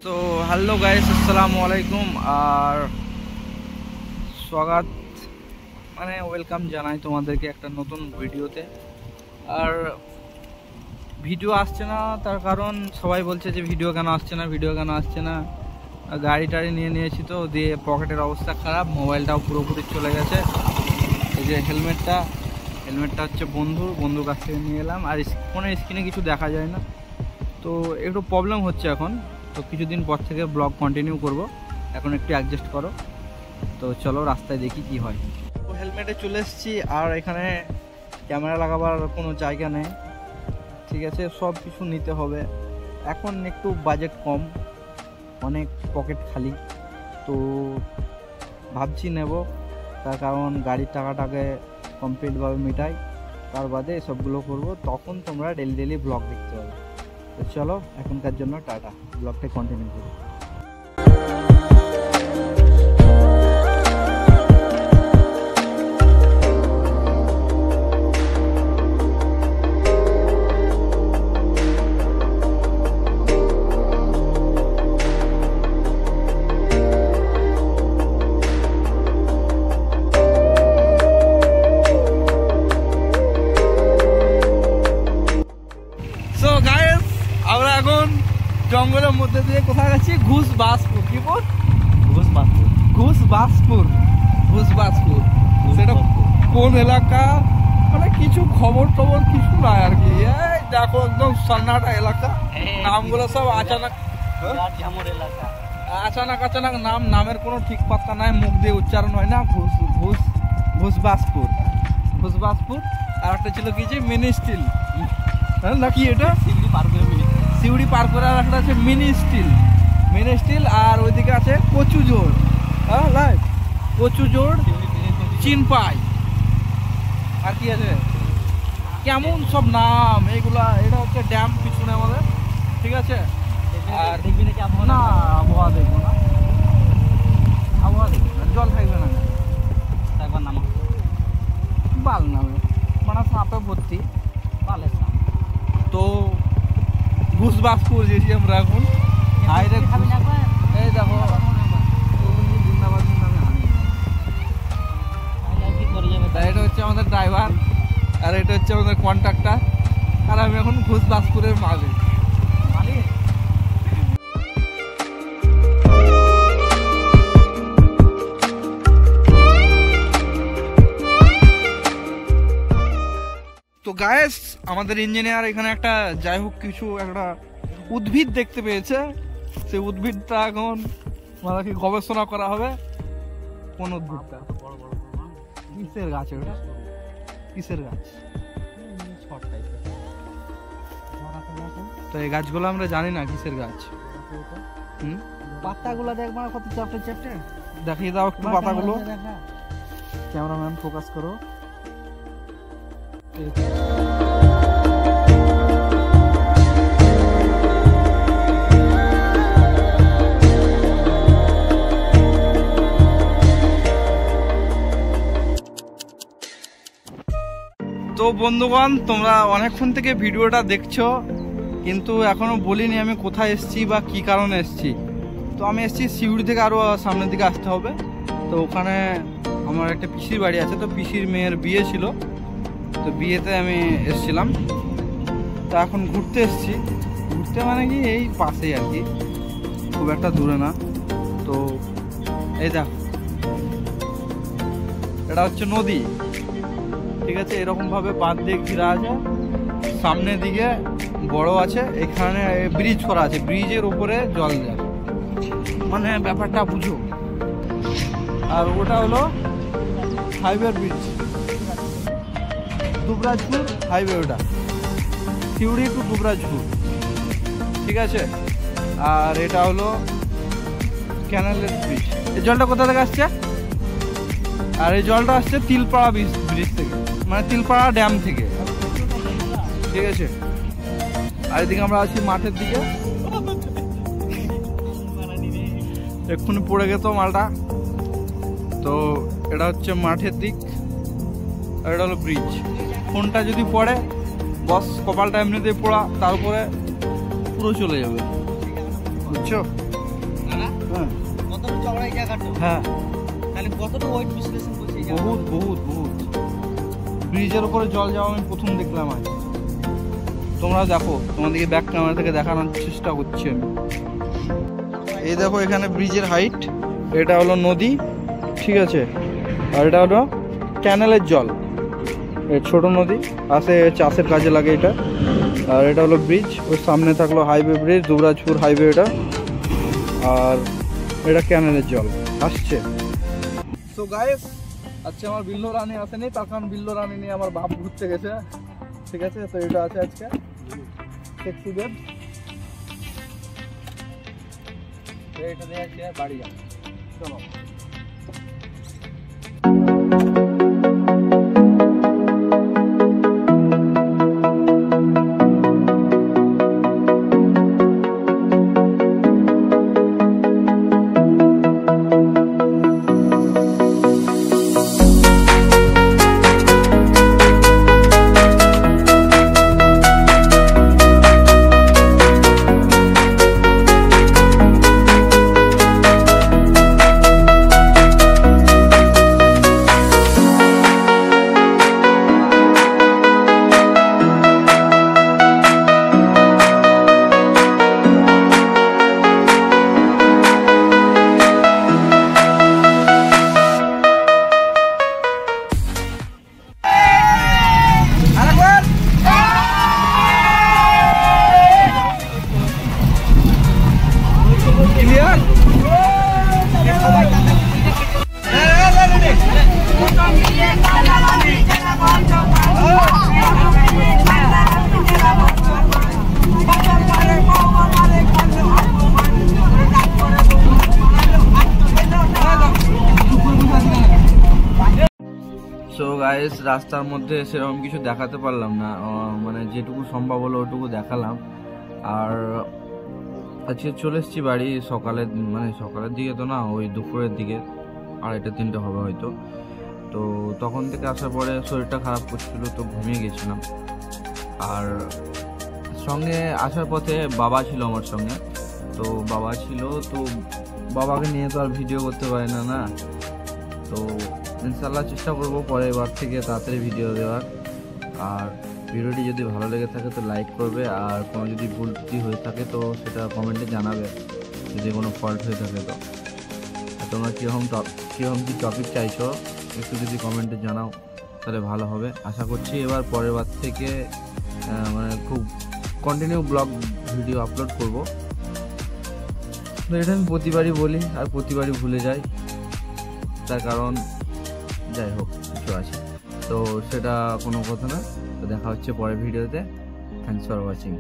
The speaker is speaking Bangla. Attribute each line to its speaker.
Speaker 1: তো হ্যালো গাইস, আসসালামু আলাইকুম। আর স্বাগত ওয়েলকাম জানাই তোমাদেরকে একটা নতুন ভিডিওতে। আর ভিডিও আসছে না, তার কারণ সবাই বলছে যে ভিডিও কেন আসছে না। গাড়ি টাড়ি নিয়ে নিয়েছি, তো দিয়ে পকেটের অবস্থা খারাপ, মোবাইলটাও পুরোপুরি চলে গেছে। এই যে হেলমেটটা হচ্ছে বন্ধুর কাছ থেকে নিয়ে এলাম। আর ফোনের স্ক্রিনে কিছু দেখা যায় না, তো একটু প্রবলেম হচ্ছে এখন। তো কিছুদিন পর থেকে ব্লগ কন্টিনিউ করব, এখন একটু অ্যাডজাস্ট করো। তো চলো রাস্তায় দেখি কি হয়। তো হেলমেটে চলে এসেছি, আর এখানে ক্যামেরা লাগাবার কোনো জায়গা নেই। ঠিক আছে, সব কিছু নিতে হবে। এখন একটু বাজেট কম, অনেক পকেট খালি, তো ভাবছি নেব। তার কারণ গাড়ির টাকাটাকে কমপ্লিটভাবে মিটাই, তার বাদে এসবগুলো করব, তখন তোমরা ডেলি ব্লগ দেখতে হবে। তো চলো এখনকার জন্য টাটা, ব্লগটা কন্টিনিউ করি। আমরা এখন জঙ্গলের মধ্যে দিয়ে কোথায় যাচ্ছি? ঘুষবাসপুর। কি বল? ঘুষবাসপুর। সেটা কোন এলাকা কিছু খবর টবর কিছু নাই আর কি। এই দেখো একদম সন্নাটা এলাকা, নামগুলো সব আচানক নামের কোনো ঠিক পাত্তা নাই, মুখ দিয়ে উচ্চারণ হয় না। ঘুষবাসপুর। আর একটা ছিল কি যে মিনি স্টিল, নাকি এটা সিউড়ি পার করে আর একটা আছে মিনি স্টিল। আর ওইদিকে আছে কচুজোড়। কচুজোড়, চিনপাই, আর কি আছে কেমন সব নাম এইগুলা। এটা হচ্ছে ড্যাম পিছনে আমাদের, ঠিক আছে। আর দেখবি নাকি না, আবহাওয়া দেখবো না, জল থাকবে না, একবার নামা বাল নামে সাপে ভর্তি বালের সাপ। তো ঘুষবাসপুর যেছি আমরা এখন। এই দেখো এটা হচ্ছে আমাদের ড্রাইভার, আর এটা হচ্ছে আমাদের কন্ট্রাক্টর, আর আমি এখন ঘুষবাসপুরের মালিক। তো গায়েস, আমাদের ইঞ্জিনিয়ার এখানে একটা যাই হোক কিছু একটা উদ্ভিদ দেখতে পেয়েছে। সেই উদ্ভিদটা এখন গবেষণা করা হবে। কোন উদ্ভিদটা? কিসের গাছ ওটা? কিসের গাছ? তো এই গাছগুলো আমরা জানি না কিসের গাছ। পাতাগুলো দেখবা কত চ্যাপ্টে দেখিয়ে দাও একটু পাতাগুলো। ক্যামেরাম্যান ফোকাস করো। তো বন্ধুগণ, তোমরা অনেকক্ষণ থেকে ভিডিওটা দেখছো, কিন্তু এখনো বলিনি আমি কোথায় এসেছি বা কি কারণে এসেছি। তো আমি এসেছি সিউড়ি থেকে আরো সামনের দিকে আসতে হবে। তো ওখানে আমার একটা পিসির বাড়ি আছে, তো পিসির মেয়ের বিয়ে ছিল, তো বিয়েতে আমি এসেছিলাম। তো এখন ঘুরতে এসেছি, ঘুরতে কি এই পাশেই আর কি, খুব একটা দূরে না। তো এই দেখো, এটা হচ্ছে নদী, ঠিক আছে। এরকম ভাবে বাঁধ দিয়ে ঘিরা আছে, সামনের দিকে বড় আছে, এখানে ব্রিজ করা আছে, ব্রিজের উপরে জল যায়, ব্যাপারটা বুঝো। আর ওটা হলো হাইওয়ে ব্রিজ, দুবরাজপুর হাইওয়ে, ওটা সিউড়ি টু দুবরাজপুর, ঠিক আছে। আর এটা হলো ক্যানেলের ব্রিজ। এই জলটা কোথা থেকে আসছে? আর এই জলটা আসছে তিলপাড়া ব্রিজ থেকে, তিলপাড়া ড্যাম থেকে, ঠিক আছে। আর এদিকে আমরা আছি মাঠের দিকে, এক্ষুনি পড়ে গেত মালটা। তো এটা হচ্ছে মাঠের দিক, আর এটা হলো ব্রিজ। ফোনটা যদি পড়ে বস, কপালটা এমনিতেই পড়া, তারপরে পুরো চলে যাবে, বুঝছো। হ্যাঁ
Speaker 2: কতটা চওড়া এই জায়গাটা?
Speaker 1: হ্যাঁ
Speaker 2: তাহলে কতটা ওয়েট বিশ্লেষণ করছে এই
Speaker 1: বহুত বহুত বহুত ব্রিজের উপরে জল যাওয়া আমি প্রথম দেখলাম আজ। তোমরা দেখো, তোমাদেরকে ব্যাক ক্যামেরা থেকে দেখানোর চেষ্টা করছি আমি। এই দেখো এখানে ব্রিজের হাইট, এটা হলো নদী, ঠিক আছে, আর এটা হলো ক্যানেলের জল। ছোট নদী আসে, চাষের কাজে লাগে এটা। আর এটা হলো ব্রিজ, ওর সামনে থাকলো হাইওয়ে ব্রিজ, দুবরাজপুর হাইওয়ে এটা। আর এটা ক্যানেলের জল আসছে। তো গাইস, আজকে আমার বিল্লো রানী আসেনি, তার কারণ বিল্লো রানী নিয়ে আমার বাপ ঘুরতে গেছে, ঠিক আছে। তো এটা আছে আজকে সেক্সি বেব, এটা দিয়ে আজকে বাড়ি যাবো। চলো। সো গাইস, রাস্তার মধ্যে সেরকম কিছু দেখাতে পারলাম না, মানে যেটুকু সম্ভব হলো ওটুকু দেখালাম। আর আজকে চলে এসেছি বাড়ি সকালে, মানে সকালের দিকে তো না, ওই দুপুরের দিকে 2:30-3টে হবে হয়তো। তো তখন থেকে আসার পরে শরীরটা খারাপ করছিল, তো ঘুমিয়ে গেছিলাম। আর সঙ্গে আসার পথে বাবা ছিল আমার সঙ্গে, তো বাবা ছিল, তো বাবাকে নিয়ে তো আর ভিডিও করতে পারি না না। তো ইনশাল্লাহ চেষ্টা করবো পরের বার থেকে তাড়াতাড়ি ভিডিও দেওয়ার। আর ভিডিওটি যদি ভালো লেগে থাকে তো লাইক করবে, আর কোনো যদি ভুল ত্রুটি হয়ে থাকে তো সেটা কমেন্টে জানাবে, যদি কোনো ফল্ট হয়ে থাকে। তো তোমরা কীরকম কী টপিক চাইছো একটু যদি কমেন্টে জানাও তাহলে ভালো হবে। আশা করছি এবার পরের বার থেকে মানে খুব কন্টিনিউ ব্লগ ভিডিও আপলোড করব। তো এটা আমি প্রতিবারই বলি আর প্রতিবারই ভুলে যাই, তার কারণ যাই হোক কিছু আছে, তো সেটা কোনো কথা না। তো দেখা হচ্ছে পরের ভিডিওতে। Thanks for watching.